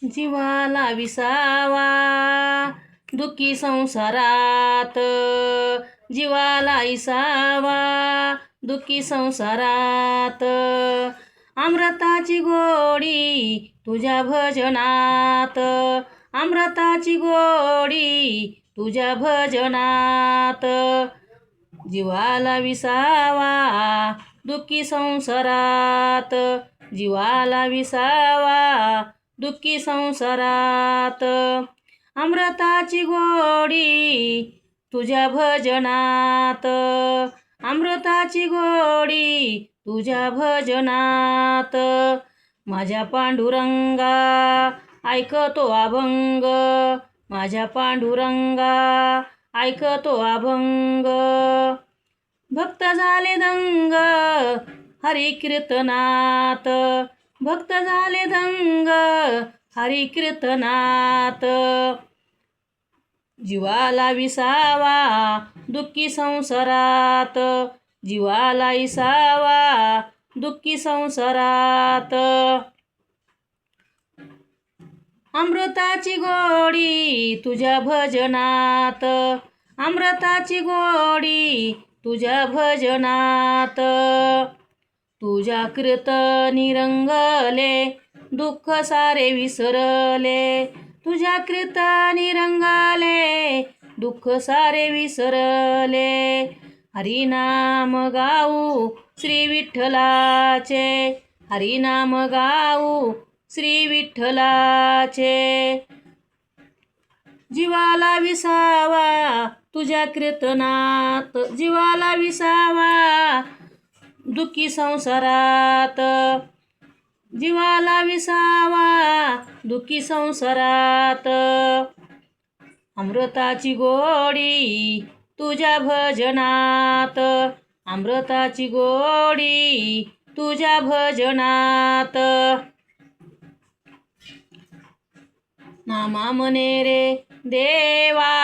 जीवाला विसावा दुःखी संसारात, जीवाला इसावा दुःखी संसारात। अमृताची गोडी तुझ्या भजनात, अमृताची गोडी तुझ्या भजनात। जीवाला विसावा दुःखी संसारात, जीवाला विसावा दुःखी संसारात। अमृताची गोडी तुझ्या भजनात, अमृताची गोडी तुझ्या भजनात। माझ्या पांडुरंगा ऐकतो अभंग, माझ्या पांडुरंगा ऐकतो अभंग। भक्त झाले दंग हरी कीर्तनात, भक्त झाले दंग हरी कीर्तनात। जीवाला विसावा दुःखी संसारात, जीवाला इसावा दुःखी संसारात। अमृताची गोडी तुझ्या भजनात, अमृताची गोडी तुझ्या भजनात। तुझ्या कीर्तनी रंगले दुःख सारे विसरले, तुझ्या कीर्तनी रंगले दुःख सारे विसरले। हरिनाम गाऊ श्री विठ्ठलाचे, हरिनाम गाऊ श्री विठ्ठलाचे। जीवाला विसावा तुझ्या कीर्तनात, जीवाला विसावा दुःखी संसारात, जीवाला विसावा दुःखी संसारात। अमृताची गोडी तुझ्या भजनात, अमृताची गोडी तुझ्या भजनात। नामा म्हणे रे देवा,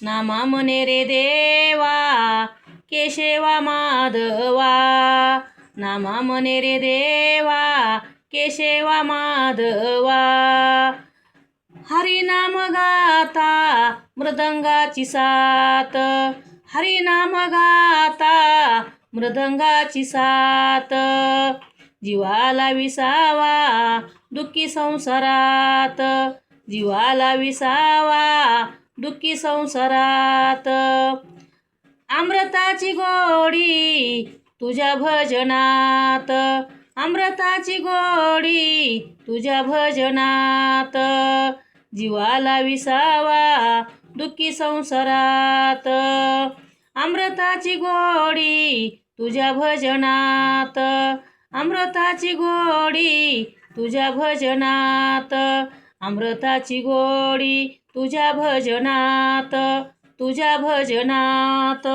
नामा म्हणे रे देवा केशवा माधवा, नामा म्हणे रे देवा केशवा माधवा। हरिनाम गाता मृदंगाची साथ, हरिनाम गाता मृदंगाची साथ। जीवाला विसावा दुःखी संसारात, जीवाला विसावा दुःखी संसारात। अमृताची गोडी तुझ्या भजनात, अमृताची गोडी तुझ्या भजनात। जीवाला विसावा दुःखी संसारात, अमृताची गोडी तुझ्या भजनात, अमृताची गोडी तुझ्या भजनात। अमृताची गोडी तुझ्या भजनात, तुझ्या भजनात।